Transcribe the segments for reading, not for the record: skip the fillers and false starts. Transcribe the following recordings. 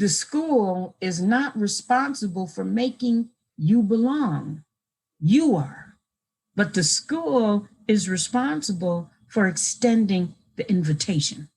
The school is not responsible for making you belong. You are. But the school is responsible for extending the invitation.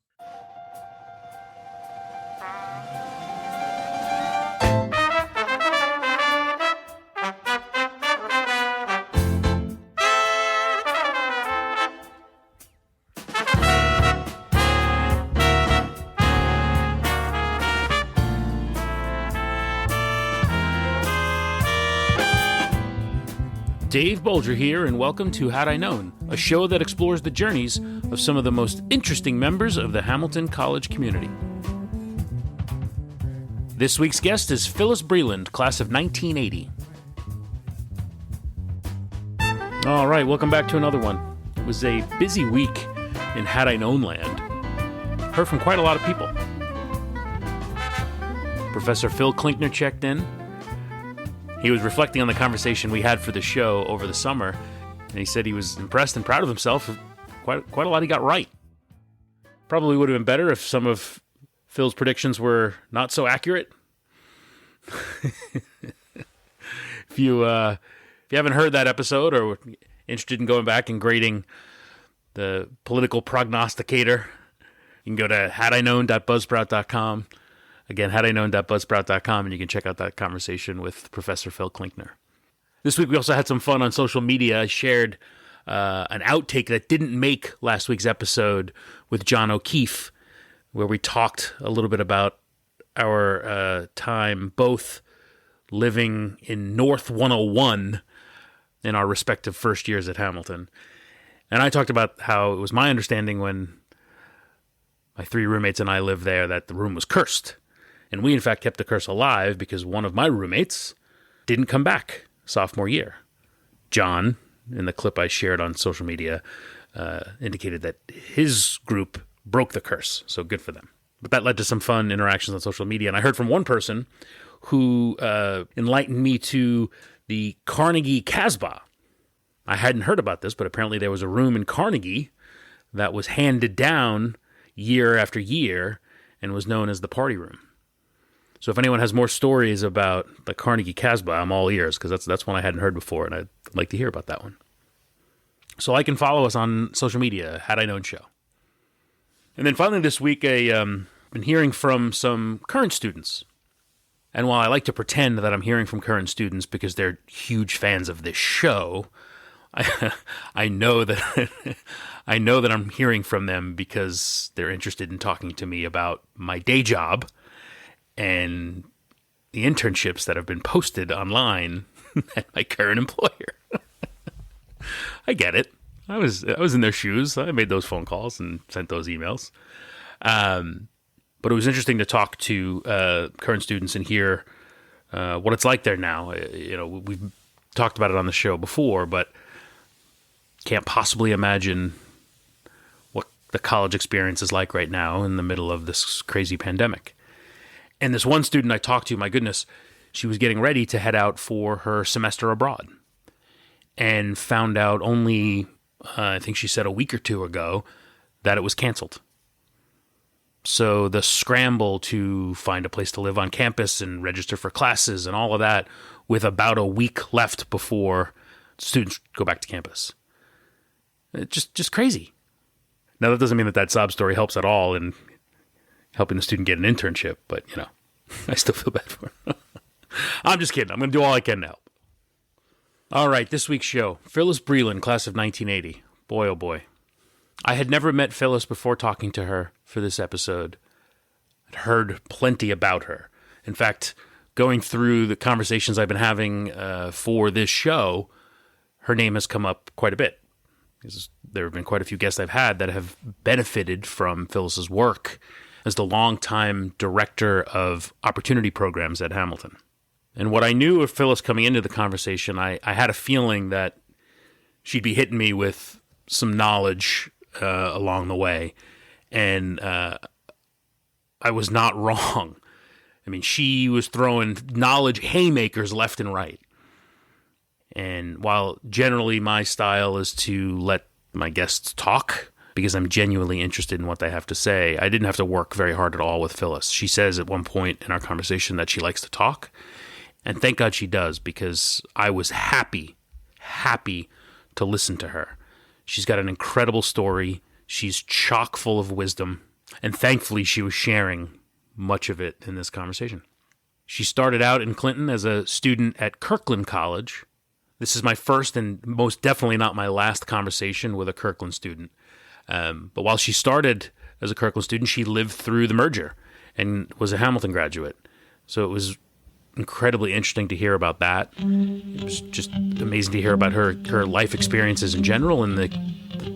Dave Bolger here, and welcome to Had I Known, a show that explores the journeys of some of the most interesting members of the Hamilton College community. This week's guest is Phyllis Breland, class of 1980. All right, welcome back to another one. It was a busy week in Had I Known land. Heard from quite a lot of people. Professor Phil Klinkner checked in. He was reflecting on the conversation we had for the show over the summer, and he said he was impressed and proud of himself. Quite a lot he got right. Probably would have been better if some of Phil's predictions were not so accurate. If you haven't heard that episode or were interested in going back and grading the political prognosticator, you can go to hadiknown.buzzsprout.com. Again, hadiknown.buzzsprout.com, and you can check out that conversation with Professor Phil Klinkner. This week we also had some fun on social media. I shared an outtake that didn't make last week's episode with John O'Keefe, where we talked a little bit about our time both living in North 101 in our respective first years at Hamilton. And I talked about how it was my understanding when my three roommates and I lived there that the room was cursed. And we, in fact, kept the curse alive because one of my roommates didn't come back sophomore year. John, in the clip I shared on social media, indicated that his group broke the curse, so good for them. But that led to some fun interactions on social media, and I heard from one person who enlightened me to the Carnegie Casbah. I hadn't heard about this, but apparently there was a room in Carnegie that was handed down year after year and was known as the party room. So if anyone has more stories about the Carnegie Casbah, I'm all ears, because that's one I hadn't heard before, and I'd like to hear about that one. So like and follow us on social media, Had I Known Show. And then finally this week, I've been hearing from some current students. And while I like to pretend that I'm hearing from current students because they're huge fans of this show, I know that I know that I'm hearing from them because they're interested in talking to me about my day job and the internships that have been posted online at my current employer. I get it. I was in their shoes. I made those phone calls and sent those emails. But it was interesting to talk to current students and hear what it's like there now. We've talked about it on the show before, but can't possibly imagine what the college experience is like right now in the middle of this crazy pandemic. And this one student I talked to, my goodness, she was getting ready to head out for her semester abroad and found out only, I think she said a week or two ago, that it was canceled. So the scramble to find a place to live on campus and register for classes and all of that with about a week left before students go back to campus. It's just crazy. Now, that doesn't mean that sob story helps at all in helping the student get an internship, but, I still feel bad for her. I'm just kidding. I'm going to do all I can to help. All right, this week's show, Phyllis Breland, class of 1980. Boy, oh boy. I had never met Phyllis before talking to her for this episode. I'd heard plenty about her. In fact, going through the conversations I've been having for this show, her name has come up quite a bit. There have been quite a few guests I've had that have benefited from Phyllis's work as the longtime director of opportunity programs at Hamilton. And what I knew of Phyllis coming into the conversation, I had a feeling that she'd be hitting me with some knowledge along the way. And I was not wrong. I mean, she was throwing knowledge haymakers left and right. And while generally my style is to let my guests talk because I'm genuinely interested in what they have to say. I didn't have to work very hard at all with Phyllis. She says at one point in our conversation that she likes to talk, and thank God she does, because I was happy to listen to her. She's got an incredible story. She's chock full of wisdom, and thankfully she was sharing much of it in this conversation. She started out in Clinton as a student at Kirkland College. This is my first and most definitely not my last conversation with a Kirkland student. But while she started as a Kirkland student, she lived through the merger and was a Hamilton graduate. So it was incredibly interesting to hear about that. It was just amazing to hear about her life experiences in general and the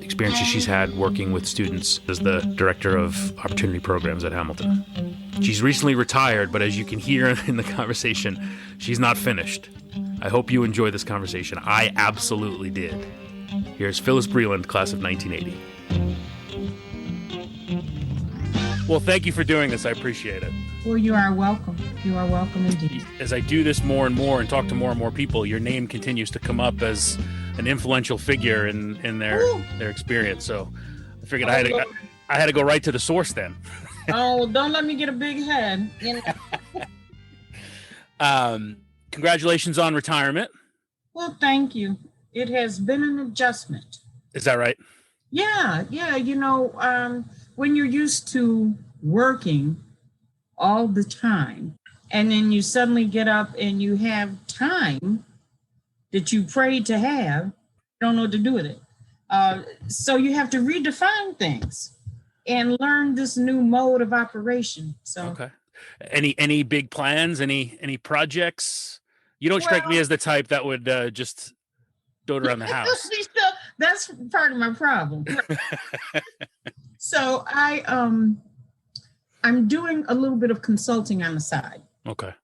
experiences she's had working with students as the director of opportunity programs at Hamilton. She's recently retired, but as you can hear in the conversation, she's not finished. I hope you enjoy this conversation. I absolutely did. Here's Phyllis Breland, class of 1980. Well, thank you for doing this. I appreciate it. Well, you are welcome. You are welcome indeed. As I do this more and more and talk to more and more people, your name continues to come up as an influential figure in their experience. So I figured I had to go right to the source then. Oh, don't let me get a big head. Congratulations on retirement. Well, thank you. It has been an adjustment. Is that right? Yeah. When you're used to working all the time, and then you suddenly get up and you have time that you prayed to have, you don't know what to do with it. So you have to redefine things and learn this new mode of operation. So okay. Any big plans? Any projects? You don't strike me as the type that would just dote around the house. That's part of my problem. So I'm doing a little bit of consulting on the side. Okay.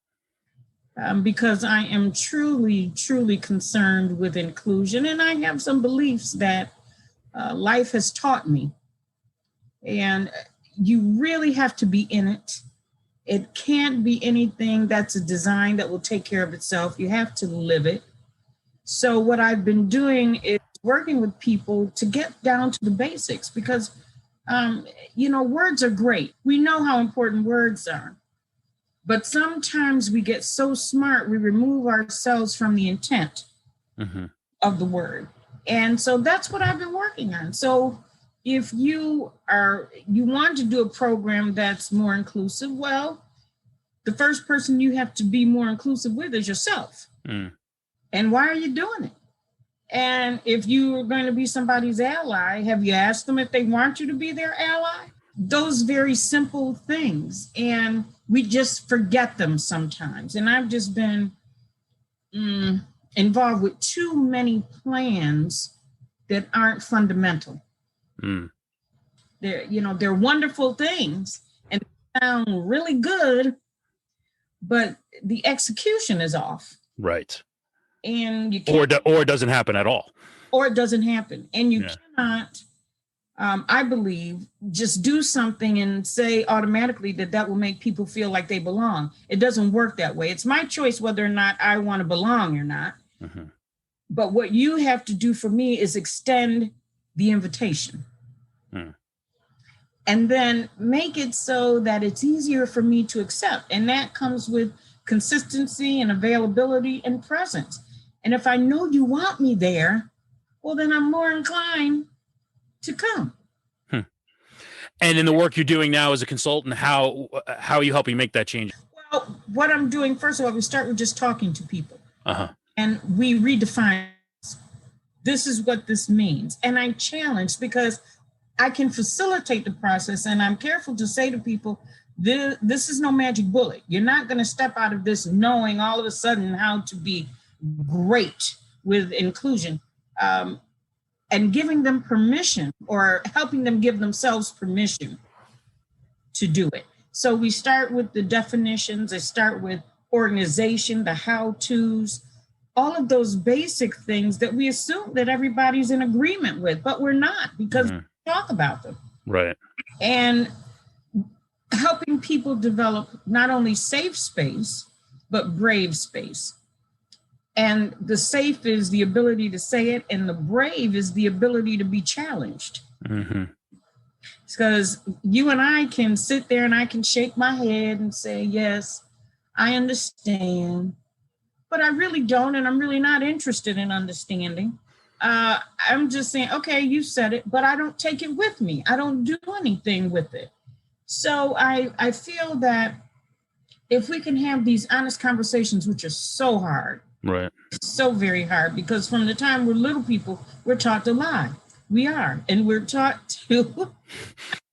Because I am truly concerned with inclusion, and I have some beliefs that life has taught me. And you really have to be in it. It can't be anything that's a design that will take care of itself. You have to live it. So what I've been doing is working with people to get down to the basics, because words are great. We know how important words are. But sometimes we get so smart, we remove ourselves from the intent of the word. And so that's what I've been working on. So if you want to do a program that's more inclusive, well, the first person you have to be more inclusive with is yourself. And why are you doing it? And if you are going to be somebody's ally, have you asked them if they want you to be their ally? Those very simple things. And we just forget them sometimes. And I've just been involved with too many plans that aren't fundamental. They're wonderful things and sound really good, but the execution is off. Right. And you can't, or it doesn't happen at all. Or it doesn't happen. And you cannot, I believe, just do something and say automatically that will make people feel like they belong. It doesn't work that way. It's my choice whether or not I want to belong or not. But what you have to do for me is extend the invitation. And then make it so that it's easier for me to accept. And that comes with consistency and availability and presence. And if I know you want me there, well, then I'm more inclined to come. And in the work you're doing now as a consultant, how are you helping make that change? Well, what I'm doing, first of all, we start with just talking to people. And we redefine, this is what this means. And I challenge, because I can facilitate the process, and I'm careful to say to people, this is no magic bullet. You're not going to step out of this knowing all of a sudden how to be great with inclusion, and giving them permission, or helping them give themselves permission to do it. So we start with the definitions. I start with organization, the how-tos, all of those basic things that we assume that everybody's in agreement with, but we're not, because we talk about them. Right. And helping people develop not only safe space, but brave space. And the safe is the ability to say it, and the brave is the ability to be challenged. Because you and I can sit there and I can shake my head and say, yes, I understand, but I really don't. And I'm really not interested in understanding. I'm just saying, okay, you said it, but I don't take it with me. I don't do anything with it. So I feel that if we can have these honest conversations, which are so hard, right, so very hard, because from the time we're little people, we're taught to lie. We are, and we're taught to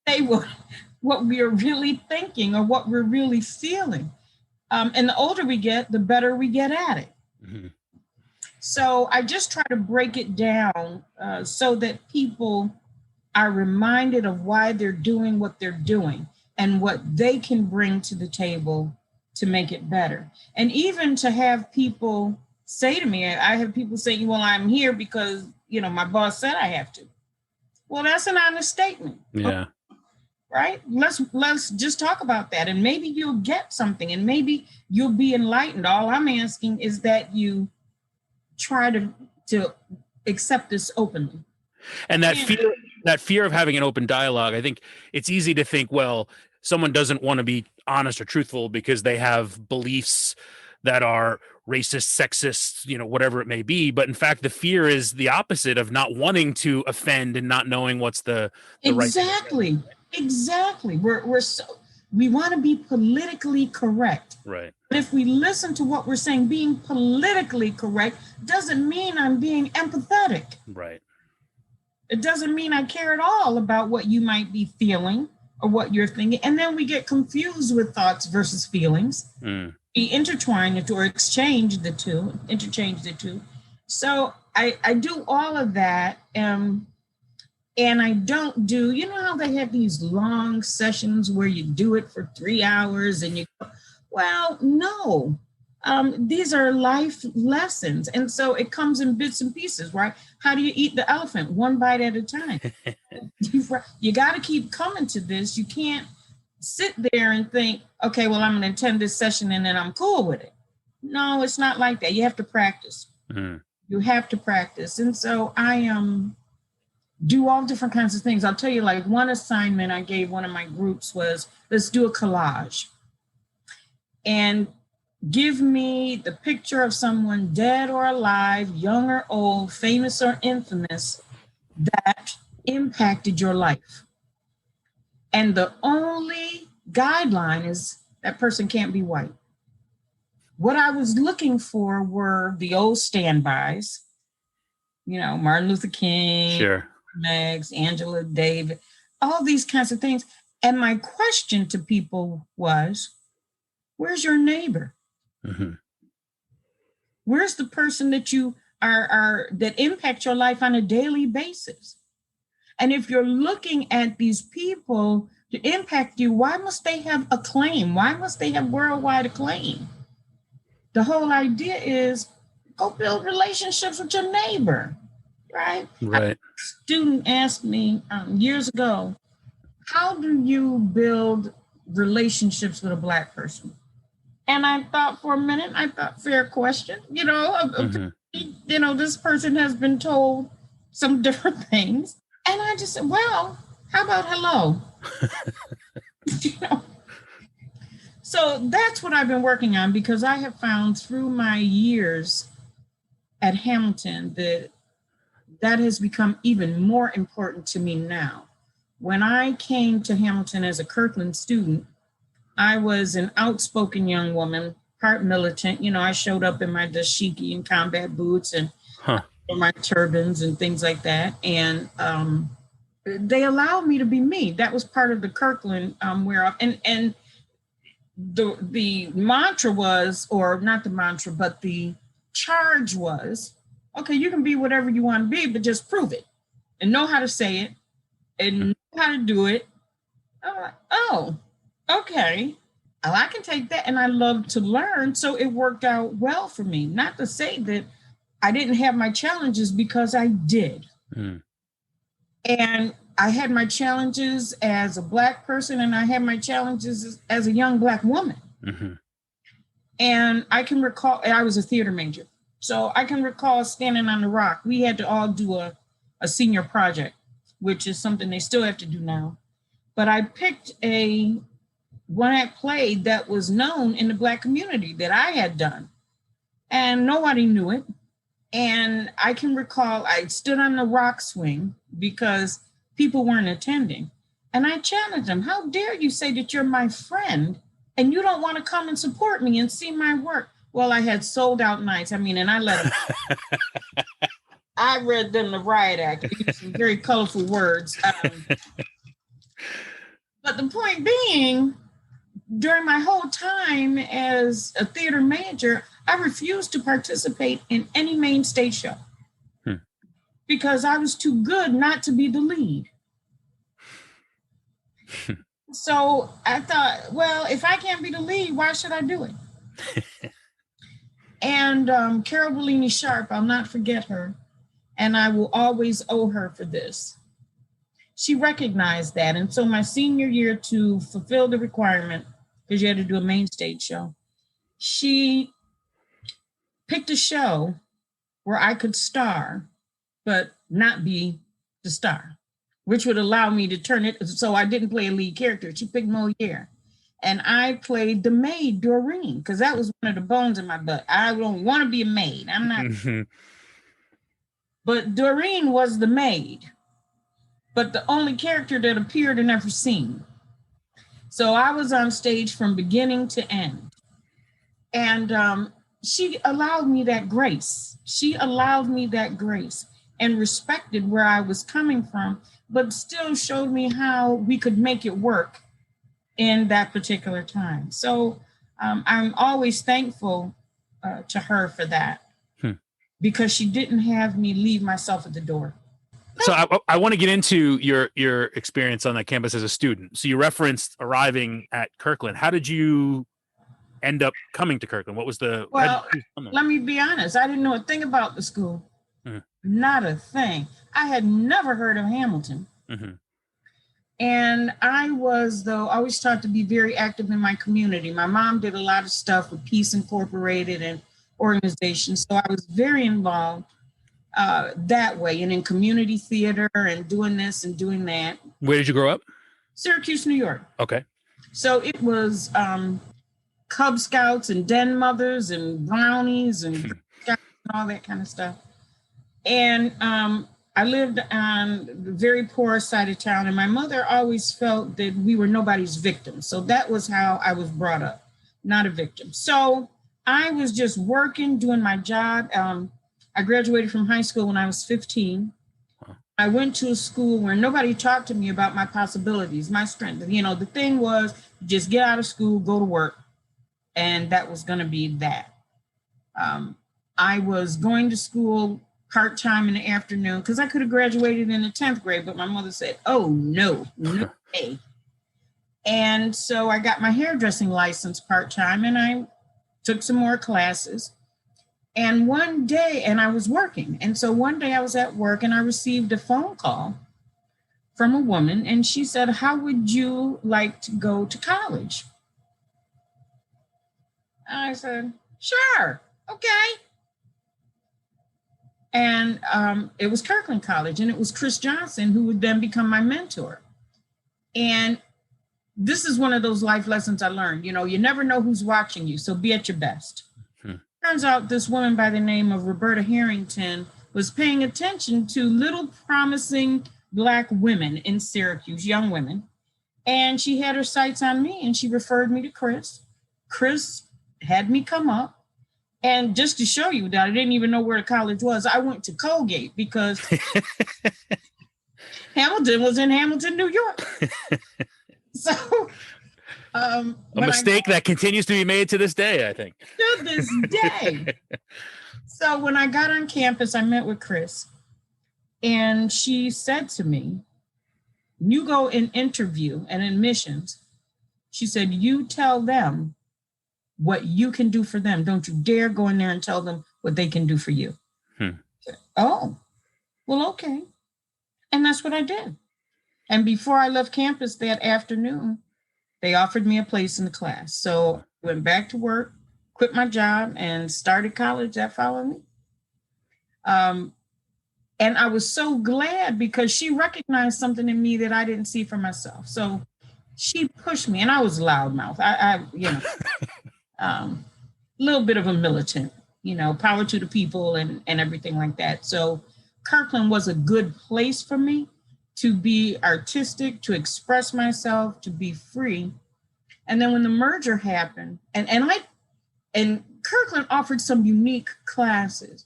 say what we are really thinking or what we're really feeling. And the older we get, the better we get at it. Mm-hmm. So I just try to break it down so that people are reminded of why they're doing what they're doing and what they can bring to the table to make it better. And even to have people say to me, I have people saying, well, I'm here because, my boss said I have to. Well, that's an honest statement. Yeah. Right? Let's just talk about that. And maybe you'll get something and maybe you'll be enlightened. All I'm asking is that you try to accept this openly. And that fear of having an open dialogue, I think it's easy to think, well, someone doesn't want to be honest or truthful because they have beliefs that are racist, sexist, whatever it may be. But in fact, the fear is the opposite of not wanting to offend and not knowing what's the exactly. Right. Exactly. We want to be politically correct. Right. But if we listen to what we're saying, being politically correct doesn't mean I'm being empathetic. Right. It doesn't mean I care at all about what you might be feeling or what you're thinking. And then we get confused with thoughts versus feelings. We intertwine it or interchange the two. So I do all of that. And I don't do, how they have these long sessions where you do it for 3 hours and well, no. These are life lessons. And so it comes in bits and pieces, right? How do you eat the elephant? One bite at a time. You got to keep coming to this. You can't sit there and think, okay, well, I'm going to attend this session and then I'm cool with it. No, it's not like that. You have to practice. You have to practice. And so I do all different kinds of things. I'll tell you, like one assignment I gave one of my groups was, let's do a collage. And give me the picture of someone dead or alive, young or old, famous or infamous, that impacted your life. And the only guideline is that person can't be white. What I was looking for were the old standbys, Martin Luther King, sure, Megs, Angela Davis, all these kinds of things. And my question to people was, where's your neighbor? Mm-hmm. Where's the person that you are that impact your life on a daily basis? And if you're looking at these people to impact you, why must they have acclaim? Why must they have worldwide acclaim? The whole idea is go build relationships with your neighbor, right? Right. A student asked me years ago, how do you build relationships with a Black person? And I thought for a minute, fair question, this person has been told some different things. And I just said, well, how about hello? So that's what I've been working on, because I have found through my years at Hamilton that has become even more important to me now. When I came to Hamilton as a Kirkland student, I was an outspoken young woman, part militant. I showed up in my dashiki and combat boots and my turbans and things like that. And they allowed me to be me. That was part of the Kirkland and the mantra was, or not the mantra, but the charge was, okay, you can be whatever you want to be, but just prove it and know how to say it and know how to do it. I'm like, oh, okay. Well, I can take that, and I love to learn, so it worked out well for me. Not to say that I didn't have my challenges, because I did. And I had my challenges as a Black person, and I had my challenges as a young Black woman. Mm-hmm. And I can recall, I was a theater major, so I can recall standing on the rock. We had to all do a senior project, which is something they still have to do now. but I picked a one-act play that was known in the Black community that I had done, and nobody knew it. And I can recall I stood on the rock swing because people weren't attending. And I challenged them, how dare you say that you're my friend and you don't want to come and support me and see my work? Well, I had sold out nights. I mean, and I let them. I read them the riot act. I used some very colorful words. But the point being, during my whole time as a theater major, I refused to participate in any main stage show because I was too good not to be the lead. So I thought, well, if I can't be the lead, why should I do it? And Carol Bellini Sharp, I'll not forget her, and I will always owe her for this. She recognized that. And so my senior year, to fulfill the requirement, because you had to do a main stage show, she picked a show where I could star, but not be the star, which would allow me to turn it. So I didn't play a lead character. She picked Moliere. And I played the maid, Doreen, because that was one of the bones in my butt. I don't want to be a maid. I'm not. But Doreen was the maid, but the only character that appeared in every scene. So I was on stage from beginning to end. And she allowed me that grace. She allowed me that grace and respected where I was coming from, but still showed me how we could make it work in that particular time. So I'm always thankful to her for that, because she didn't have me leave myself at the door. So I want to get into your experience on that campus as a student. So you referenced arriving at Kirkland. How did you end up coming to Kirkland? What was the... Well, let me be honest. I didn't know a thing about the school. Not a thing. I had never heard of Hamilton. And I was, though, always taught to be very active in my community. My mom did a lot of stuff with Peace Incorporated and organizations. So I was very involved that way, and in community theater and doing this and doing that. Where did you grow up? Syracuse, New York. Okay. So it was Cub Scouts and Den Mothers and brownies and all that kind of stuff. And I lived on the very poor side of town, and my mother always felt that we were nobody's victim. So that was how I was brought up, not a victim. So I was just working, doing my job. I graduated from high school when I was 15. I went to a school where nobody talked to me about my possibilities, my strength. You know, the thing was just get out of school, go to work. And that was going to be that. I was going to school part-time in the afternoon because I could have graduated in the 10th grade, but my mother said, oh, no way. And so I got my hairdressing license part-time, and I took some more classes. And one day, and I was working. And so one day I was at work and I received a phone call from a woman, and she said, how would you like to go to college? I said, sure, okay. And it was Kirkland College, and it was Chris Johnson who would then become my mentor. And this is one of those life lessons I learned. You know, you never know who's watching you, so be at your best. Turns out this woman by the name of Roberta Harrington was paying attention to little promising Black women in Syracuse, young women. And she had her sights on me, and she referred me to Chris. Chris had me come up. And just to show you that I didn't even know where the college was, I went to Colgate because Hamilton was in Hamilton, New York. So a mistake that continues to be made to this day, I think. To this day. So when I got on campus, I met with Chris, and she said to me, you go and interview and admissions. She said, you tell them what you can do for them. Don't you dare go in there and tell them what they can do for you. Said, oh, well, okay. And that's what I did. And before I left campus that afternoon, they offered me a place in the class. So I went back to work, quit my job, and started college that following week. And I was so glad because she recognized something in me that I didn't see for myself. So she pushed me, and I was loudmouth. A little bit of a militant, power to the people and everything like that. So Kirkland was a good place for me to be artistic, to express myself, to be free. And then when the merger happened, and Kirkland offered some unique classes.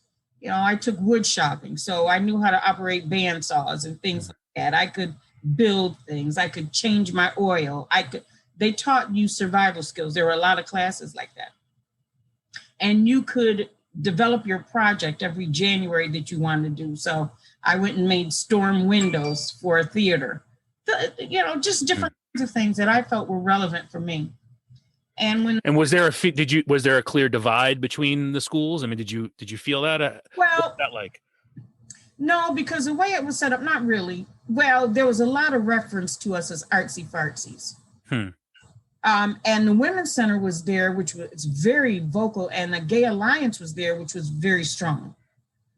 I took wood shopping, so I knew how to operate bandsaws and things like that. I could build things. I could change my oil. They taught you survival skills. There were a lot of classes like that. And you could develop your project every January that you wanted to do. So I went and made storm windows for a theater. Just different kinds of things that I felt were relevant for me. And was there a clear divide between the schools? I mean, did you feel that? What was that like? No, because the way it was set up, not really. Well, there was a lot of reference to us as artsy fartsies. And the Women's Center was there, which was very vocal, and the Gay Alliance was there, which was very strong.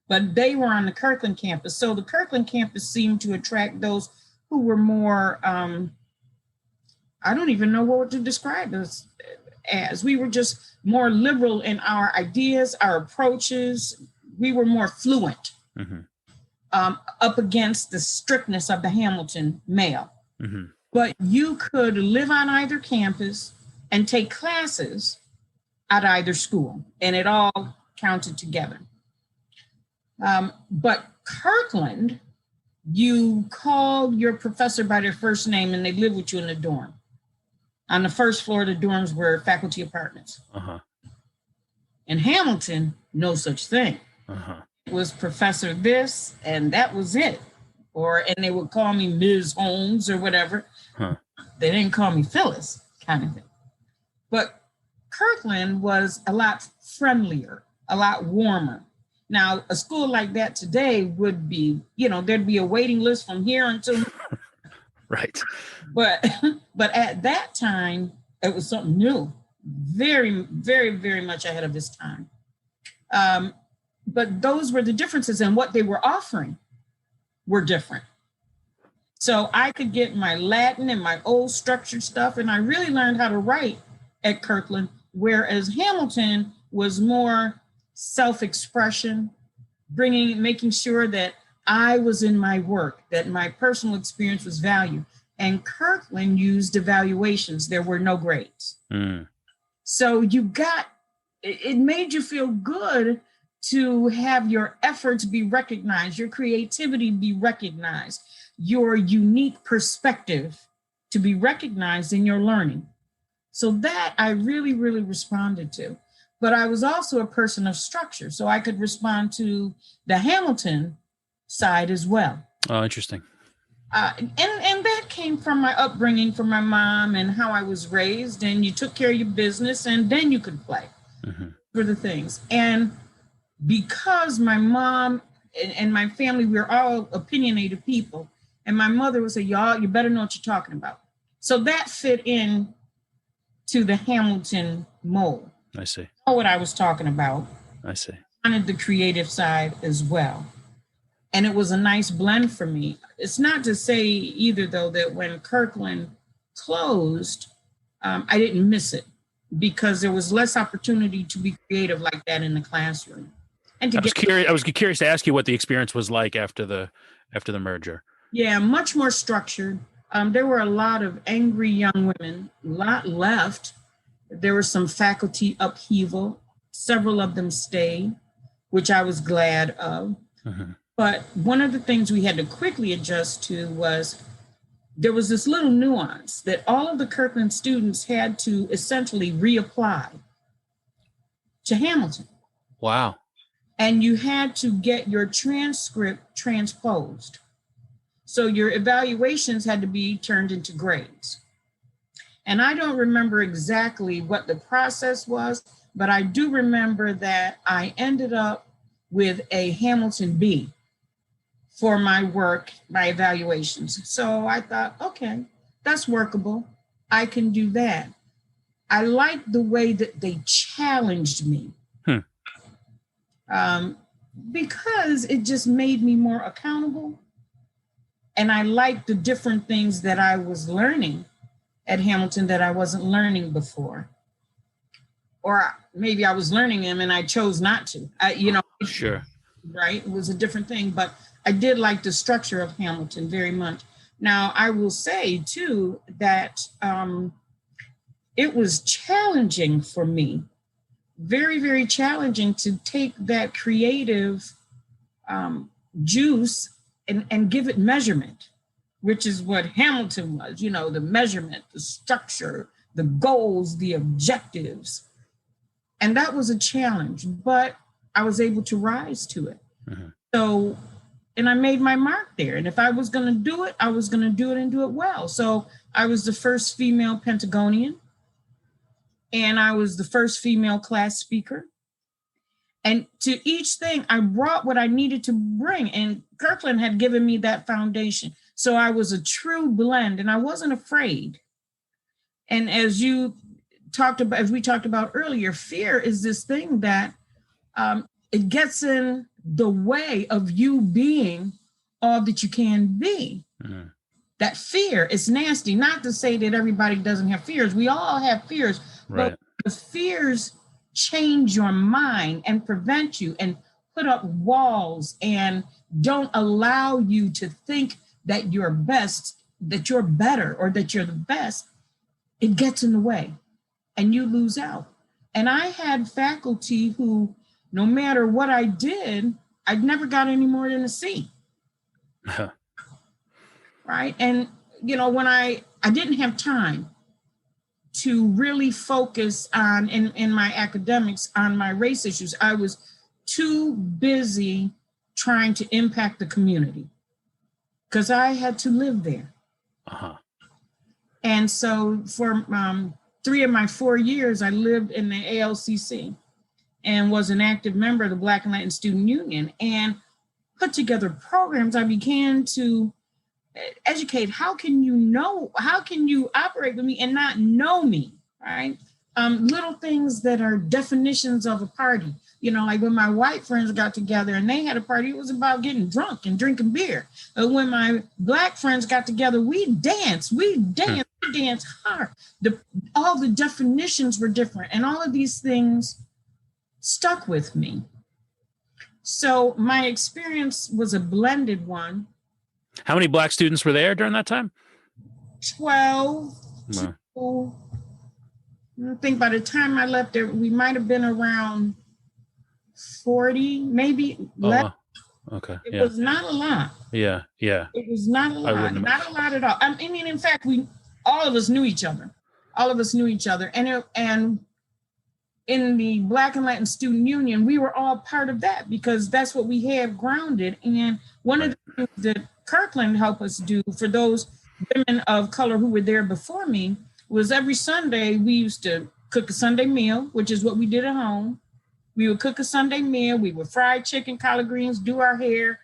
But they were on the Kirkland campus. So the Kirkland campus seemed to attract those who were more, I don't even know what to describe us as. We were just more liberal in our ideas, our approaches. We were more fluent, up against the strictness of the Hamilton male. But you could live on either campus and take classes at either school, and it all counted together. But Kirkland, you called your professor by their first name, and they lived with you in the dorm. On the first floor, the dorms were faculty apartments. In Hamilton, no such thing. It was Professor this, and that was it. And they would call me Ms. Holmes or whatever. They didn't call me Phyllis, kind of thing. But Kirkland was a lot friendlier, a lot warmer. Now, a school like that today would be, there'd be a waiting list from here until right. But at that time, it was something new, very, very, very much ahead of its time. But those were the differences, and what they were offering were different. So I could get my Latin and my old structured stuff, and I really learned how to write at Kirkland, whereas Hamilton was more self-expression, making sure that I was in my work, that my personal experience was valued. And Kirkland used evaluations. There were no grades. So it made you feel good to have your efforts be recognized, your creativity be recognized, your unique perspective to be recognized in your learning. So that I really, really responded to. But I was also a person of structure, so I could respond to the Hamilton side as well. Oh, interesting. And that came from my upbringing, from my mom and how I was raised. And you took care of your business, and then you could play for the things. And because my mom and my family, we were all opinionated people, and my mother would say, y'all, you better know what you're talking about. So that fit in to the Hamilton mold. I see. I know what I was talking about. I see. I wanted the creative side as well. And it was a nice blend for me. It's not to say either, though, that when Kirkland closed, I didn't miss it, because there was less opportunity to be creative like that in the classroom. And I was curious to ask you what the experience was like after the merger. Yeah, much more structured. There were a lot of angry young women, a lot left. There was some faculty upheaval. Several of them stayed, which I was glad of. But one of the things we had to quickly adjust to was there was this little nuance that all of the Kirkland students had to essentially reapply to Hamilton. Wow. And you had to get your transcript transposed. So your evaluations had to be turned into grades. And I don't remember exactly what the process was, but I do remember that I ended up with a Hamilton B for my work, my evaluations. So I thought, okay, that's workable. I can do that. I liked the way that they challenged me. Because it just made me more accountable. And I liked the different things that I was learning. at Hamilton that I wasn't learning before. Or maybe I was learning them and I chose not to. Sure. Right? It was a different thing, but I did like the structure of Hamilton very much. Now, I will say, too, that it was challenging for me, very, very challenging to take that creative juice and give it measurement, which is what Hamilton was, the measurement, the structure, the goals, the objectives. And that was a challenge, but I was able to rise to it. Mm-hmm. So, and I made my mark there. And if I was going to do it, I was going to do it and do it well. So I was the first female Pentagonian, and I was the first female class speaker. And to each thing, I brought what I needed to bring. And Kirkland had given me that foundation. So I was a true blend, and I wasn't afraid. And as we talked about earlier, fear is this thing that it gets in the way of you being all that you can be. Mm-hmm. That fear is nasty. Not to say that everybody doesn't have fears. We all have fears. Right. But the fears change your mind and prevent you and put up walls and don't allow you to think that you're best, that you're better, or that you're the best. It gets in the way and you lose out. And I had faculty who, no matter what I did, I never got any more than a C. Right. And, when I didn't have time to really focus on, in my academics, on my race issues. I was too busy trying to impact the community because I had to live there. Uh-huh. And so for 3 of my 4 years, I lived in the ALCC and was an active member of the Black and Latin Student Union and put together programs. I began to educate. How can you operate with me and not know me, right? Little things that are definitions of a party. Like when my white friends got together and they had a party, it was about getting drunk and drinking beer. But when my Black friends got together, we danced hard. All the definitions were different, and all of these things stuck with me. So my experience was a blended one. How many Black students were there during that time? 12. Wow. I think by the time I left there, we might have been around 40, maybe less. Wow. Okay. It was not a lot. Yeah. It was not a lot. Not a lot at all. I mean, in fact, all of us knew each other. And in the Black and Latin Student Union, we were all part of that because that's what we had grounded. And one of the things that Kirkland helped us do for those women of color who were there before me was every Sunday we used to cook a Sunday meal, which is what we did at home. We would cook a Sunday meal. We would fry chicken, collard greens, do our hair,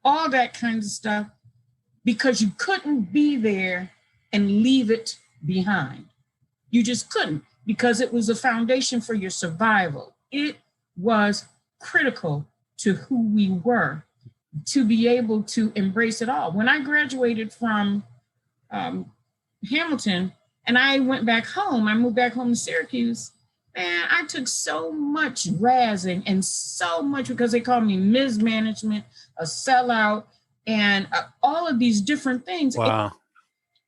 all that kind of stuff, because you couldn't be there and leave it behind. You just couldn't, because it was a foundation for your survival. It was critical to who we were to be able to embrace it all. When I graduated from Hamilton and I went back home, I moved back home to Syracuse, man, I took so much razzing and so much because they called me Ms. Management, a sellout, and all of these different things. Wow.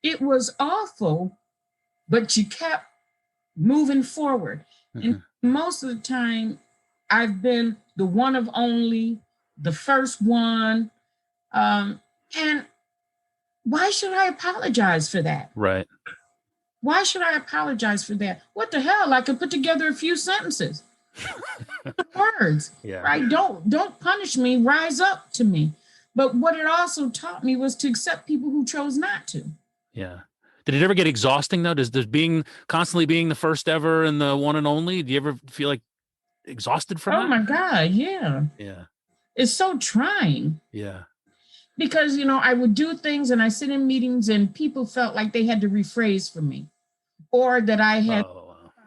It was awful, but you kept moving forward. Mm-hmm. And most of the time, I've been the one of only, the first one. And why should I apologize for that? Right. Why should I apologize for that? What the hell? I could put together a few sentences. Words. Yeah. Right? Don't punish me. Rise up to me. But what it also taught me was to accept people who chose not to. Yeah. Did it ever get exhausting though? Does constantly being the first ever and the one and only, do you ever feel like exhausted from that? Oh my God, yeah. Yeah. It's so trying. Yeah. Because, I would do things and I sit in meetings and people felt like they had to rephrase for me, or that I had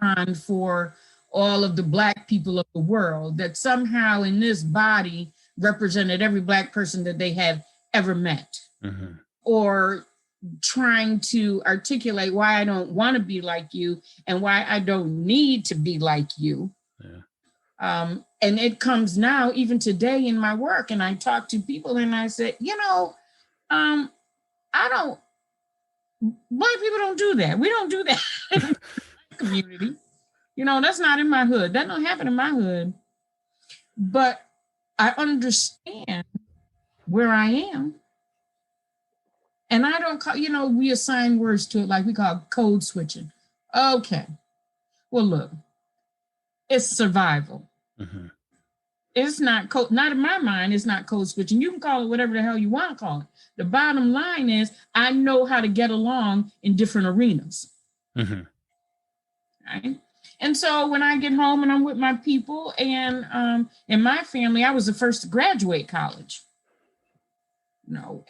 on for all of the Black people of the world, that somehow in this body represented every Black person that they had ever met. Mm-hmm. Or trying to articulate why I don't want to be like you and why I don't need to be like you. Yeah. And it comes now, even today in my work, and I talk to people and I say, I don't, black people don't do that. We don't do that in the community. That's not in my hood. That don't happen in my hood. But I understand where I am. And I don't call, we assign words to it like we call code switching. Okay. Well, look, it's survival. Mm-hmm. It's not code, not in my mind, it's not code switching. You can call it whatever the hell you want to call it. The bottom line is I know how to get along in different arenas. Mm-hmm. Right? And so when I get home and I'm with my people and in my family, I was the first to graduate college.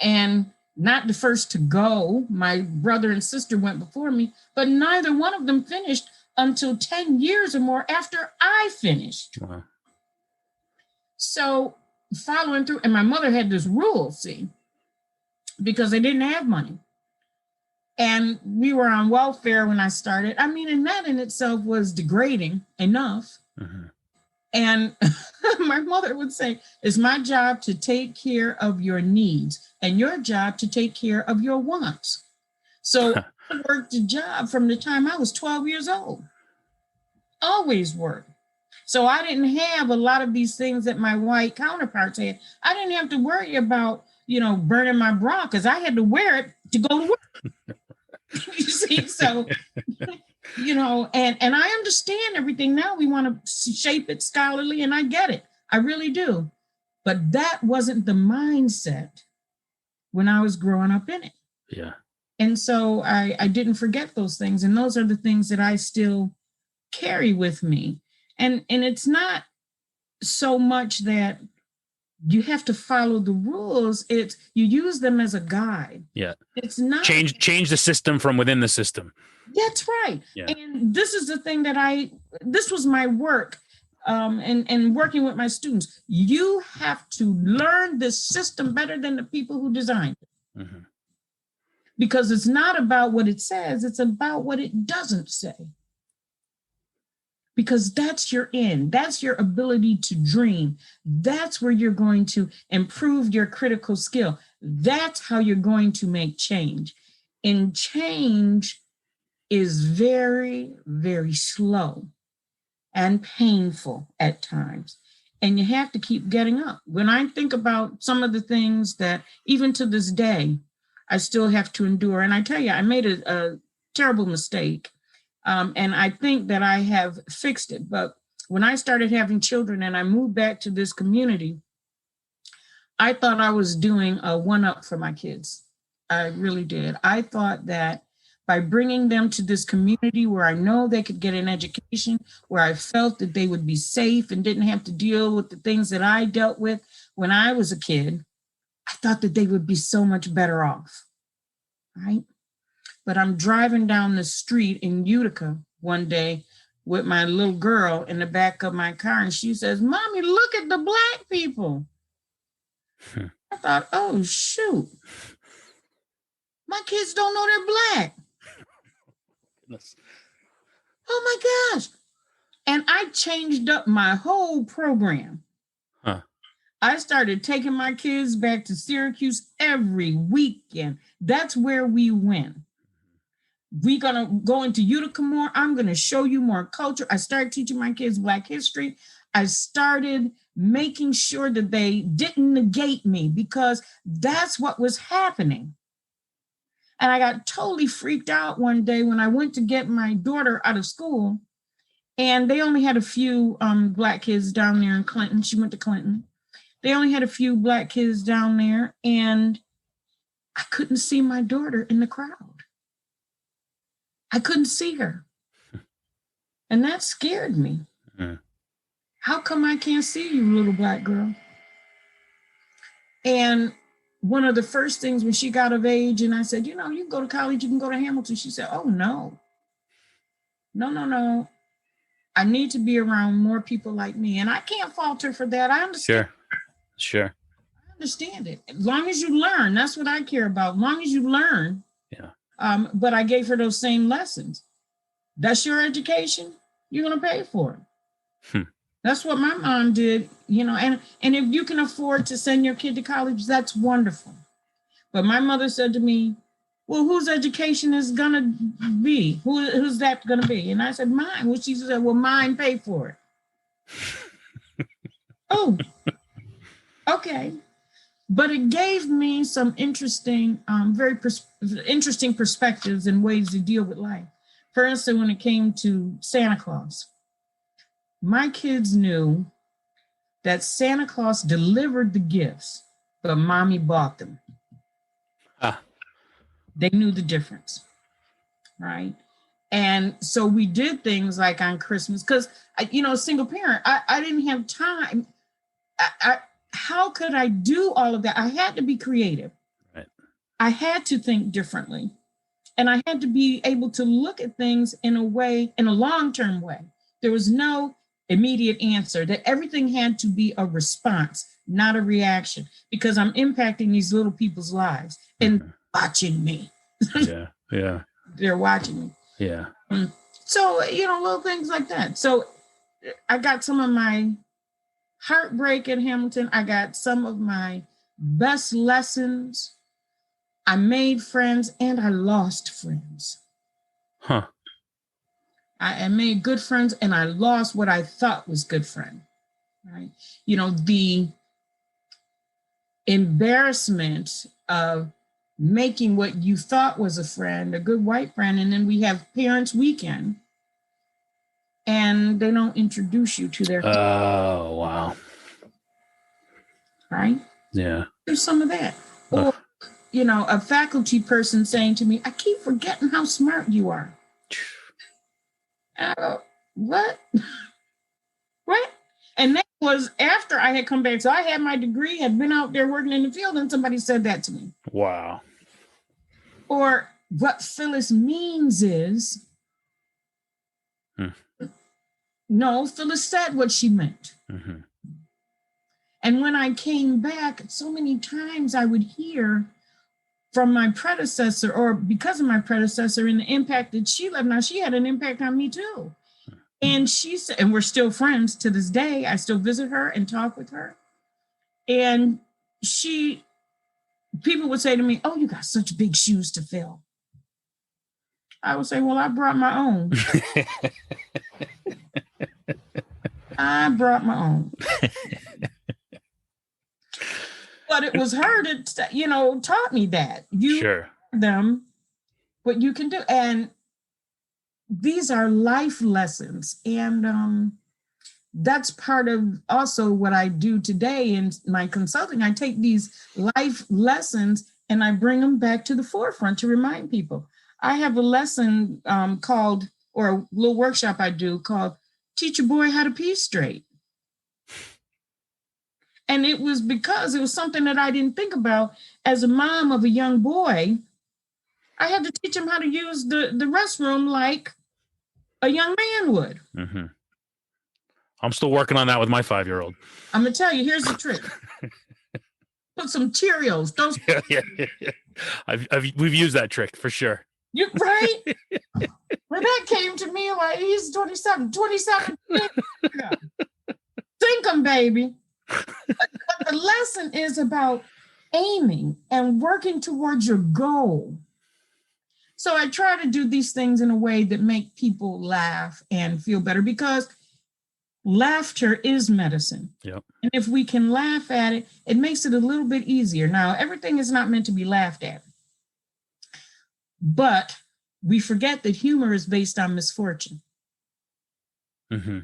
And not the first to go. My brother and sister went before me, but neither one of them finished until 10 years or more after I finished. Wow. So following through, and my mother had this rule, because they didn't have money. And we were on welfare when I started. I mean, and that in itself was degrading enough. Mm-hmm. And my mother would say, it's my job to take care of your needs and your job to take care of your wants. So I worked a job from the time I was 12 years old. Always worked. So I didn't have a lot of these things that my white counterparts had. I didn't have to worry about, burning my bra because I had to wear it to go to work. You see, so... and I understand everything now. We want to shape it scholarly, and I get it. I really do. But that wasn't the mindset when I was growing up in it. Yeah. And so I didn't forget those things. And those are the things that I still carry with me. And it's not so much that you have to follow the rules. It's you use them as a guide. Yeah. It's not change the system from within the system. That's right. Yeah. And this is the thing that this was my work and working with my students. You have to learn this system better than the people who designed it. Mm-hmm. Because it's not about what it says, it's about what it doesn't say. Because that's your end. That's your ability to dream. That's where you're going to improve your critical skill. That's how you're going to make change. And change is very, very slow and painful at times. And you have to keep getting up. When I think about some of the things that even to this day, I still have to endure. And I tell you, I made a terrible mistake. And I think that I have fixed it. But when I started having children and I moved back to this community, I thought I was doing a one-up for my kids. I really did. I thought that by bringing them to this community where I know they could get an education, where I felt that they would be safe and didn't have to deal with the things that I dealt with when I was a kid, I thought that they would be so much better off, right? But I'm driving down the street in Utica one day with my little girl in the back of my car, and she says, "Mommy, look at the Black people." I thought, oh, shoot. My kids don't know they're Black. Goodness. Oh, my gosh. And I changed up my whole program. Huh. I started taking my kids back to Syracuse every weekend. That's where we went. We're going to go into Utica more. I'm going to show you more culture. I started teaching my kids Black history. I started making sure that they didn't negate me because that's what was happening. And I got totally freaked out one day when I went to get my daughter out of school, and they only had a few Black kids down there in Clinton. She went to Clinton. They only had a few Black kids down there, and I couldn't see my daughter in the crowd. I couldn't see her. And that scared me. Mm. How come I can't see you, little Black girl? And one of the first things when she got of age, and I said, you can go to college, you can go to Hamilton. She said, oh, no. No. I need to be around more people like me. And I can't fault her for that. I understand. Sure. I understand it. As long as you learn, that's what I care about. As long as you learn, Yeah. But I gave her those same lessons. That's your education. You're going to pay for it. That's what my mom did, and if you can afford to send your kid to college, that's wonderful. But my mother said to me, well, whose education is going to be? Who's that going to be? And I said, mine. Well, she said, well, mine pay for it. Oh, okay. But it gave me some interesting, interesting perspectives and ways to deal with life. For instance, when it came to Santa Claus, my kids knew that Santa Claus delivered the gifts, but mommy bought them. They knew the difference, right? And so we did things like on Christmas, because, single parent, I didn't have time. How could I do all of that? I had to be creative. Right. I had to think differently. And I had to be able to look at things in a long-term way. There was no immediate answer, that everything had to be a response, not a reaction, because I'm impacting these little people's lives and watching me. Yeah. They're watching me. Yeah. So, little things like that. So I got some of my heartbreak at Hamilton. I got some of my best lessons. I made friends and I lost friends. I made good friends and I lost what I thought was good friend, right? The embarrassment of making what you thought was a friend, a good white friend, and then we have parents' weekend and they don't introduce you to their Oh, wow. Right? Yeah. There's some of that. Or, a faculty person saying to me, I keep forgetting how smart you are. And I go, what? What? And that was after I had come back. So I had my degree, had been out there working in the field, and somebody said that to me. Wow. Or what Phyllis means is, no, Phyllis said what she meant. Mm-hmm. And when I came back, so many times I would hear from my predecessor, or because of my predecessor and the impact that she left. Now, she had an impact on me too. And she said, and we're still friends to this day. I still visit her and talk with her. And people would say to me, oh, you got such big shoes to fill. I would say, well, I brought my own. I brought my own. But it was her that, taught me that. You them what you can do. And these are life lessons. And that's part of also what I do today in my consulting. I take these life lessons and I bring them back to the forefront to remind people. I have a lesson called, or a little workshop I do called Teach Your Boy How to Pee Straight. And it was because it was something that I didn't think about as a mom of a young boy. I had to teach him how to use the restroom like a young man would. Mm-hmm. I'm still working on that with my 5-year-old. I'm going to tell you, here's the trick. Put some Cheerios. We've used that trick for sure. You right? Well, that came to me like he's 27 years ago. Think 'em, baby. But the lesson is about aiming and working towards your goal. So I try to do these things in a way that make people laugh and feel better, because laughter is medicine. Yep. And if we can laugh at it, it makes it a little bit easier. Now, everything is not meant to be laughed at. But we forget that humor is based on misfortune. Mm-hmm.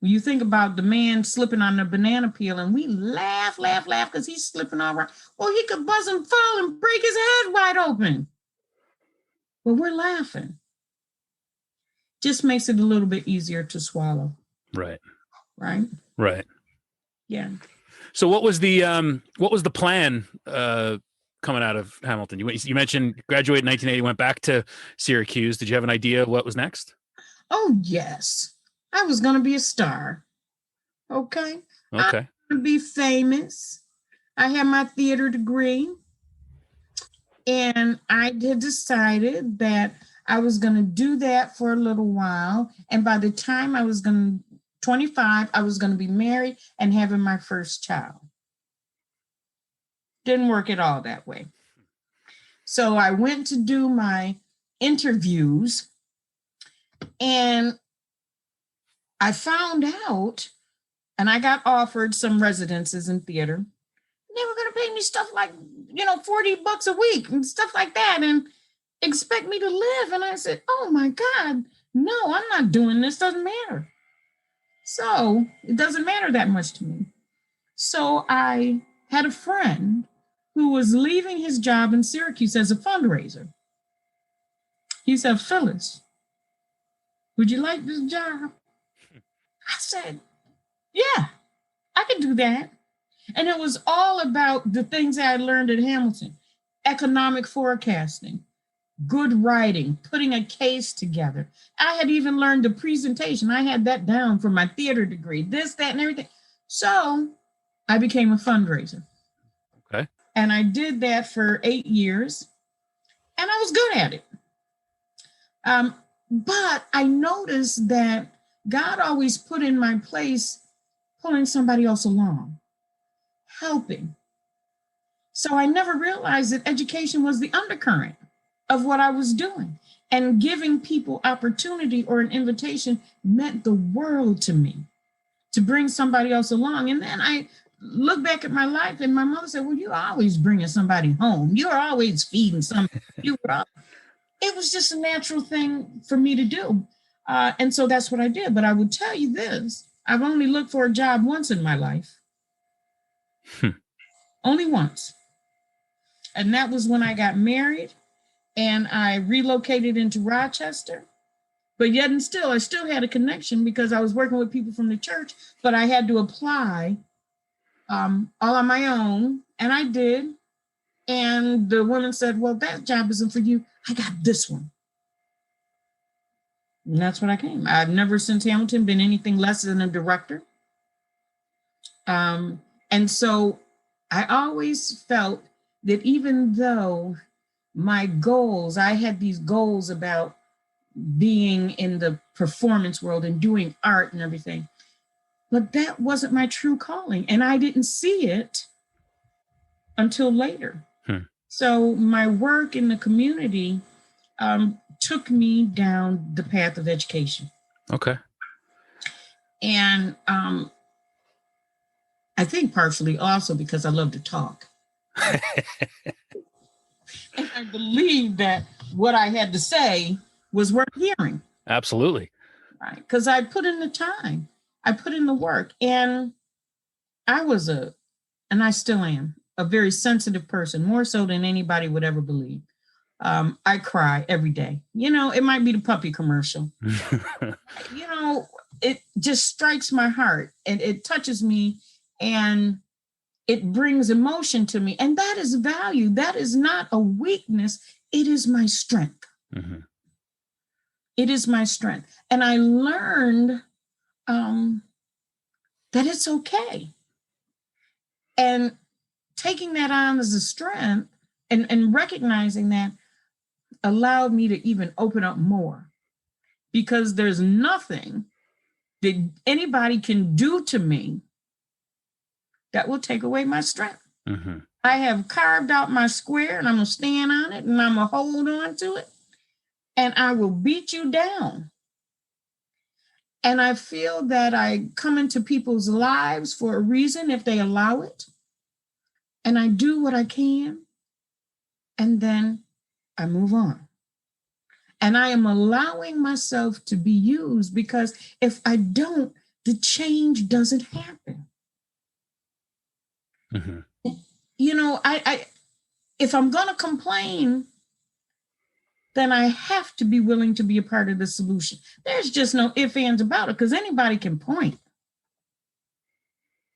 When you think about the man slipping on the banana peel and we laugh because he's slipping all right. Well, he could buzz and fall and break his head wide open. But we're laughing. Just makes it a little bit easier to swallow. Right. Right? Right. Yeah. So what was the plan coming out of Hamilton? You mentioned graduated in 1980, went back to Syracuse. Did you have an idea what was next? Oh, yes. I was going to be a star. Okay. I was going to be famous. I had my theater degree. And I had decided that I was going to do that for a little while. And by the time I was 25, I was going to be married and having my first child. Didn't work at all that way. So I went to do my interviews, and I found out, and I got offered some residences in theater. They were going to pay me stuff like, $40 a week and stuff like that, and expect me to live. And I said, oh my God, no, I'm not doing this. Doesn't matter. So it doesn't matter that much to me. So I had a friend who was leaving his job in Syracuse as a fundraiser. He said, Phyllis, would you like this job? I said, yeah, I can do that. And it was all about the things I had learned at Hamilton: economic forecasting, good writing, putting a case together. I had even learned the presentation. I had that down from my theater degree, this, that, and everything. So I became a fundraiser. Okay. And I did that for 8 years, and I was good at it. But I noticed that God always put in my place pulling somebody else along, helping. So I never realized that education was the undercurrent of what I was doing. And giving people opportunity or an invitation meant the world to me, to bring somebody else along. And then I look back at my life, and my mother said, well, you're always bringing somebody home. You're always feeding somebody. It was just a natural thing for me to do. And so that's what I did. But I would tell you this: I've only looked for a job once in my life. Only once. And that was when I got married and I relocated into Rochester. But yet and still, I still had a connection because I was working with people from the church, but I had to apply all on my own. And I did. And the woman said, well, that job isn't for you. I got this one. And that's what I came. I've never since Hamilton been anything less than a director. And so I always felt that even though my goals, I had these goals about being in the performance world and doing art and everything, but that wasn't my true calling. And I didn't see it until later. So my work in the community took me down the path of education. Okay. And I think partially also because I love to talk. And I believed that what I had to say was worth hearing. Absolutely. Right. Because I put in the time. I put in the work. And I was and I still am, a very sensitive person, more so than anybody would ever believe. I cry every day. It might be the puppy commercial. It just strikes my heart and it touches me and it brings emotion to me. And that is value. That is not a weakness. It is my strength. Mm-hmm. It is my strength. And I learned that it's okay. And taking that on as a strength and recognizing that allowed me to even open up more, because there's nothing that anybody can do to me that will take away my strength. Mm-hmm. I have carved out my square and I'm going to stand on it and I'm going to hold on to it and I will beat you down. And I feel that I come into people's lives for a reason if they allow it. And I do what I can. And then I move on. And I am allowing myself to be used, because if I don't, the change doesn't happen. Mm-hmm. I if I'm going to complain, then I have to be willing to be a part of the solution. There's just no ifs, ands about it, because anybody can point.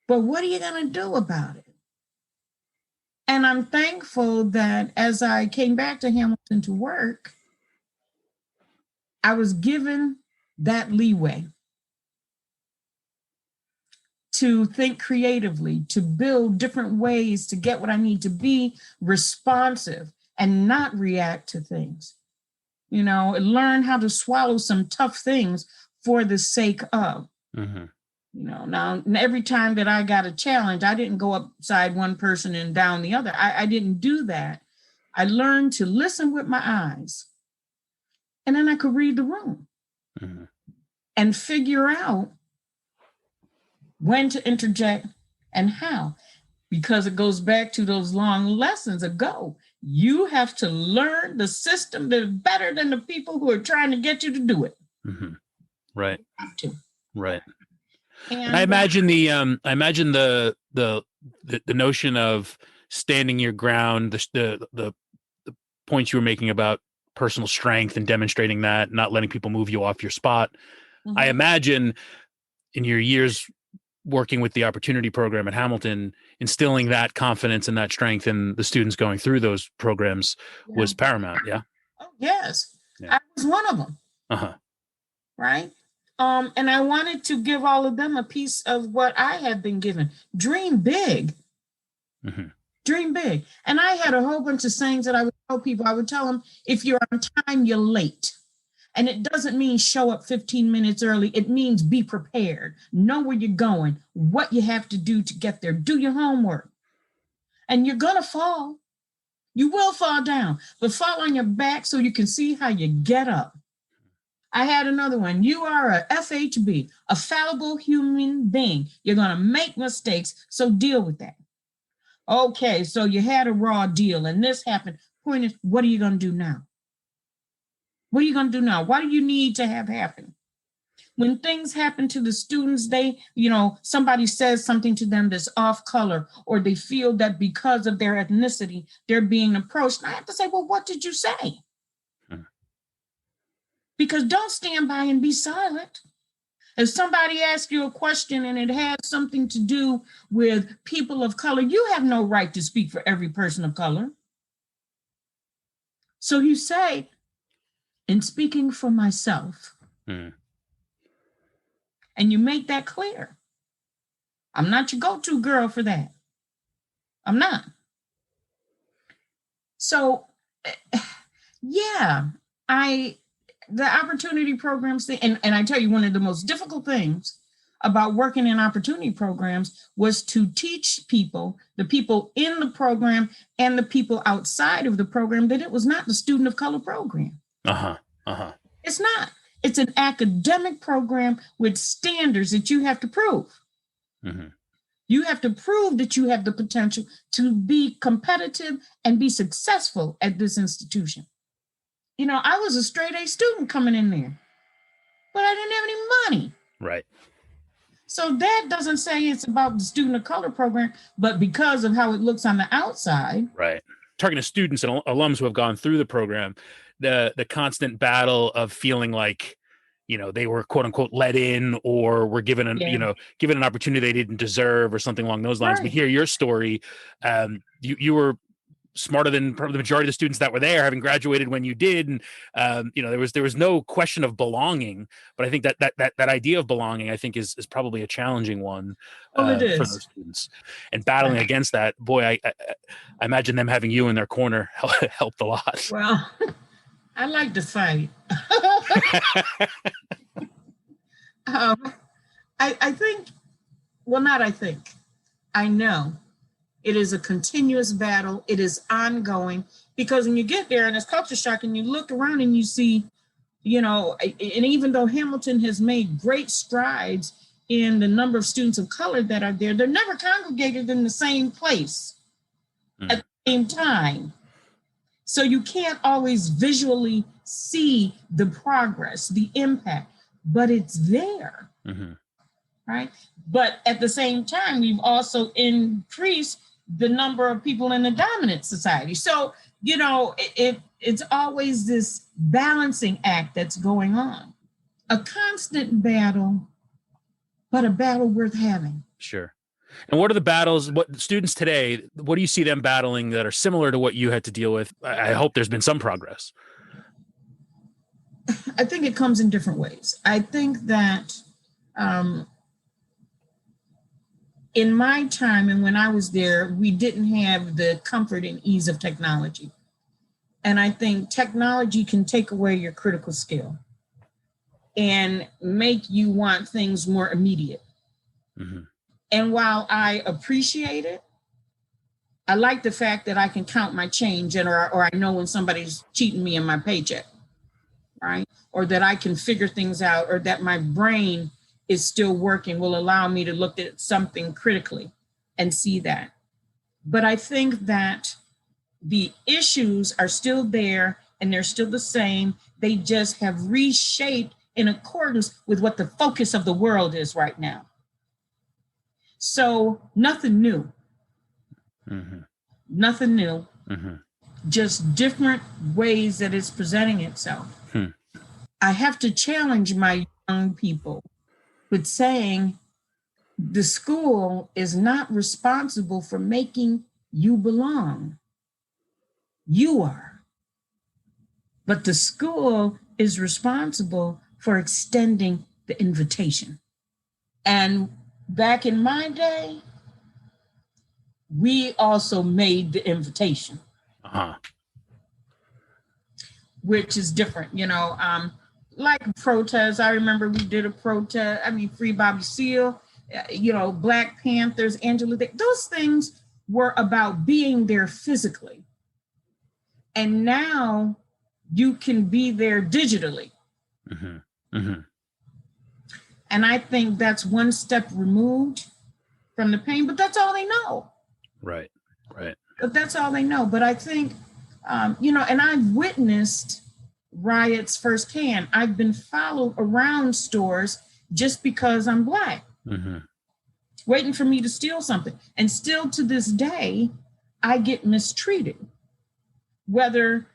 But what are you going to do about it? And I'm thankful that as I came back to Hamilton to work, I was given that leeway to think creatively, to build different ways to get what I need, to be responsive. and not react to things. Learn how to swallow some tough things for the sake of. Mm-hmm. Now every time that I got a challenge, I didn't go upside one person and down the other. I didn't do that. I learned to listen with my eyes, and then I could read the room and figure out when to interject and how, because it goes back to those long lessons ago. You have to learn the system that's better than the people who are trying to get you to do it. Mm-hmm. Right. You have to. Right. And I imagine the notion of standing your ground, the points you were making about personal strength and demonstrating that, not letting people move you off your spot. I imagine in your years working with the opportunity program at Hamilton, instilling that confidence and that strength in the students going through those programs was paramount. Yeah. Oh, yes. Yeah. I was one of them. Uh-huh. Right. And I wanted to give all of them a piece of what I had been given. Dream big. Mm-hmm. Dream big. And I had a whole bunch of sayings that I would tell people. I would tell them, if you're on time, you're late. And it doesn't mean show up 15 minutes early. It means be prepared. Know where you're going, what you have to do to get there. Do your homework. And you're going to fall. You will fall down, but fall on your back so you can see how you get up. I had another one. You are a FHB, a fallible human being. You're going to make mistakes, so deal with that. Okay, so you had a raw deal and this happened. Point is, what are you going to do now? What are you going to do now? What do you need to have happen? When things happen to the students, somebody says something to them that's off color, or they feel that because of their ethnicity, they're being approached. And I have to say, well, what did you say? Because don't stand by and be silent. If somebody asks you a question and it has something to do with people of color, you have no right to speak for every person of color. So you say, in speaking for myself, and you make that clear. I'm not your go-to girl for that. I'm not. So, yeah, the opportunity programs thing, and I tell you, one of the most difficult things about working in opportunity programs was to teach people, the people in the program and the people outside of the program, that it was not the student of color program. It's not. It's an academic program with standards that you have to prove. You have to prove that you have the potential to be competitive and be successful at this institution. I was a straight A student coming in there, but I didn't have any money. Right. So that doesn't say it's about the student of color program, but because of how it looks on the outside. Right. Talking to students and alums who have gone through the program, the constant battle of feeling like, they were quote unquote let in, or were given an opportunity they didn't deserve, or something along those lines. Right. We hear your story. You were smarter than probably the majority of the students that were there, having graduated when you did, and there was no question of belonging. But I think that idea of belonging, I think, is probably a challenging one for those students, and battling against that. Boy, I imagine them having you in their corner helped a lot. Well, I like to fight. I think, well, not I think, I know it is a continuous battle. It is ongoing, because when you get there and it's culture shock and you look around and you see, and even though Hamilton has made great strides in the number of students of color that are there, they're never congregated in the same place at the same time. So you can't always visually see the progress, the impact, but it's there, right? But at the same time, we've also increased the number of people in the dominant society. So, it's always this balancing act that's going on. A constant battle, but a battle worth having. Sure. And what are the battles, what students today, what do you see them battling that are similar to what you had to deal with? I hope there's been some progress. I think it comes in different ways. I think that in my time and when I was there, we didn't have the comfort and ease of technology. And I think technology can take away your critical skill and make you want things more immediate. Mm-hmm. And while I appreciate it, I like the fact that I can count my change or I know when somebody's cheating me in my paycheck, right? Or that I can figure things out, or that my brain is still working, will allow me to look at something critically and see that. But I think that the issues are still there and they're still the same. They just have reshaped in accordance with what the focus of the world is right now. So nothing new. Mm-hmm. Nothing new. Mm-hmm. Just different ways that it's presenting itself. I have to challenge my young people with saying the school is not responsible for making you belong. You are. But the school is responsible for extending the invitation. And back in my day, we also made the invitation, which is different, like protests. I remember we did a protest. Free Bobby Seale, Black Panthers, Angela. Those things were about being there physically. And now you can be there digitally. Mm-hmm. Mm-hmm. And I think that's one step removed from the pain, but that's all they know. Right. But that's all they know. But I think, and I've witnessed riots firsthand. I've been followed around stores just because I'm Black, waiting for me to steal something. And still to this day, I get mistreated, whether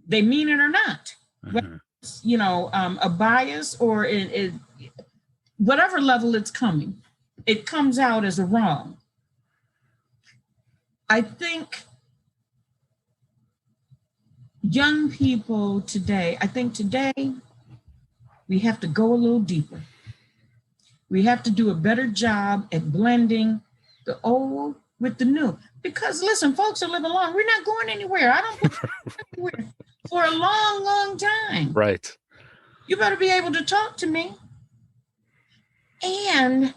they mean it or not. Whether it's, a bias or whatever level it's coming, it comes out as a wrong. I think young people today, we have to go a little deeper. We have to do a better job at blending the old with the new. Because listen, folks are living long. We're not going anywhere. I don't go anywhere for a long, long time. Right. You better be able to talk to me and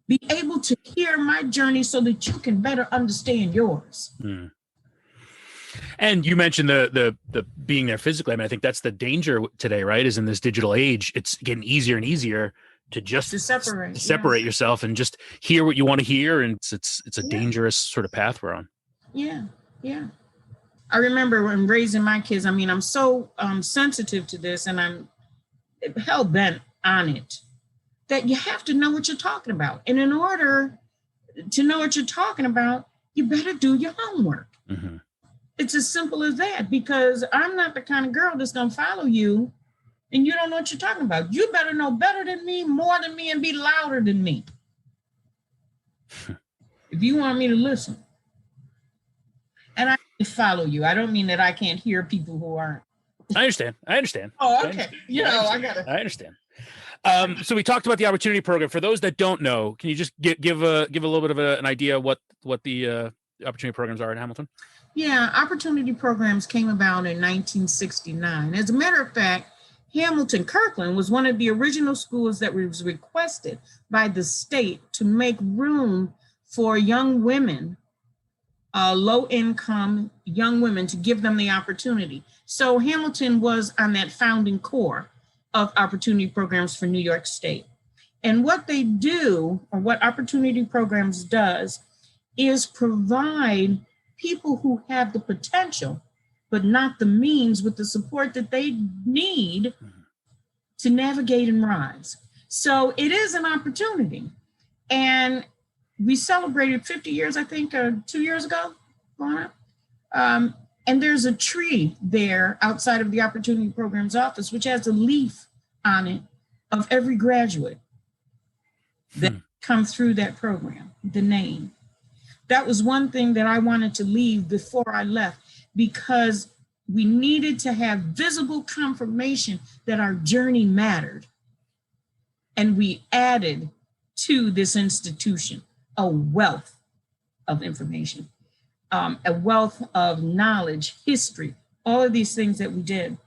be able to hear my journey so that you can better understand yours. And you mentioned the being there physically. I think that's the danger today, right? Is in this digital age, it's getting easier and easier to separate yourself and just hear what you want to hear. And it's a dangerous sort of path we're on. Yeah. I remember when raising my kids, I'm so sensitive to this and I'm hell bent on it, that you have to know what you're talking about. And in order to know what you're talking about, you better do your homework. It's as simple as that, because I'm not the kind of girl that's going to follow you and you don't know what you're talking about. You better know better than me, more than me, and be louder than me if you want me to listen. And I follow you. I don't mean that I can't hear people who aren't. I understand. Oh, okay. I understand. So we talked about the opportunity program. For those that don't know, can you just give a little bit of an idea what the opportunity programs are in Hamilton? Yeah, opportunity programs came about in 1969. As a matter of fact, Kirkland was one of the original schools that was requested by the state to make room for young women, low-income young women, to give them the opportunity. So Hamilton was on that founding core of opportunity programs for New York State. And what they do, or what opportunity programs does, is provide people who have the potential, but not the means, with the support that they need to navigate and rise. So it is an opportunity. And we celebrated 50 years, I think, 2 years ago, and there's a tree there outside of the opportunity programs office, which has a leaf on it of every graduate that come through that program, the name. That was one thing that I wanted to leave before I left, because we needed to have visible confirmation that our journey mattered. And we added to this institution a wealth of information, a wealth of knowledge, history, all of these things that we did.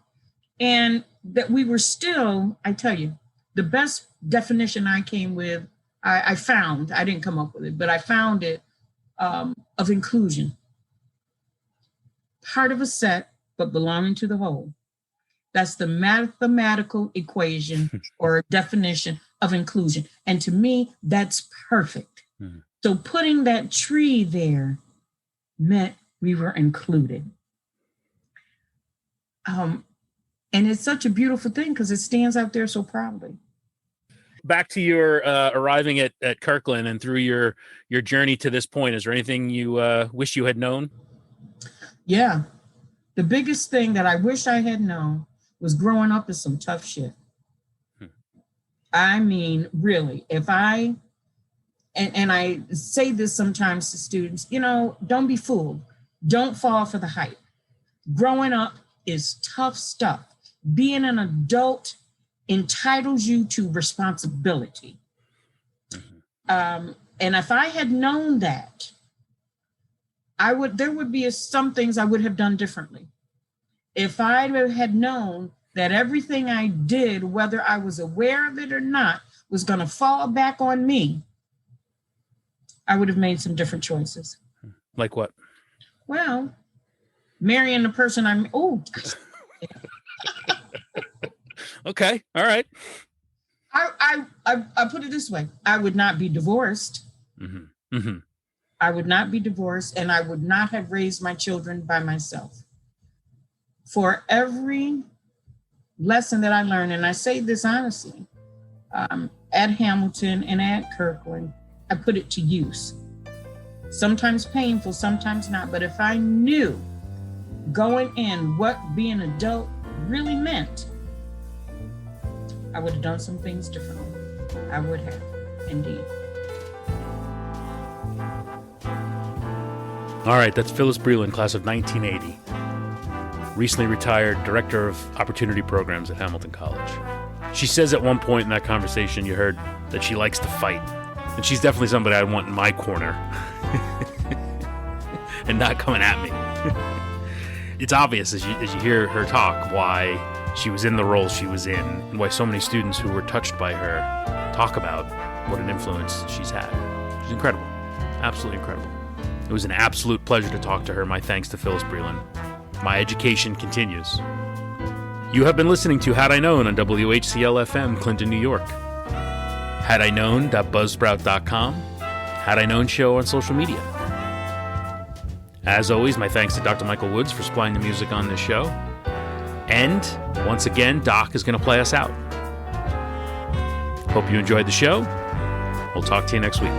And that we were still, I tell you, the best definition I came with, I found, I didn't come up with it, but I found it, of inclusion. Part of a set, but belonging to the whole. That's the mathematical equation or definition of inclusion. And to me, that's perfect. Mm-hmm. So putting that tree there meant we were included. And it's such a beautiful thing because it stands out there so proudly. Back to your arriving at Kirkland and through your journey to this point, is there anything you wish you had known? Yeah. The biggest thing that I wish I had known was growing up is some tough shit. I mean, really, if I, and I say this sometimes to students, don't be fooled. Don't fall for the hype. Growing up is tough stuff. Being an adult entitles you to responsibility. And if I had known that, there would be some things I would have done differently. If I had known that everything I did, whether I was aware of it or not, was going to fall back on me, I would have made some different choices. Like what? Well, marrying the person Okay. All right. I put it this way. I would not be divorced. Mm-hmm. Mm-hmm. I would not be divorced, and I would not have raised my children by myself. For every lesson that I learned, and I say this honestly, at Hamilton and at Kirkland, I put it to use. Sometimes painful, sometimes not. But if I knew going in what being an adult really meant, I would have done some things differently. I would have, indeed. All right, that's Phyllis Breland, class of 1980. Recently retired director of opportunity programs at Hamilton College. She says at one point in that conversation you heard that she likes to fight. And she's definitely somebody I want in my corner. And not coming at me. It's obvious as you hear her talk why she was in the role she was in, and why so many students who were touched by her talk about what an influence she's had. She's incredible. Absolutely incredible. It was an absolute pleasure to talk to her. My thanks to Phyllis Breland. My education continues. You have been listening to Had I Known on WHCL-FM, Clinton, New York. HadIKnown.buzzsprout.com. Had I Known Show on social media. As always, my thanks to Dr. Michael Woods for supplying the music on this show. And, once again, Doc is going to play us out. Hope you enjoyed the show. We'll talk to you next week.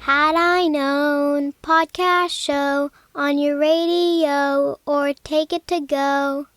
Had I Known podcast show on your radio or take it to go.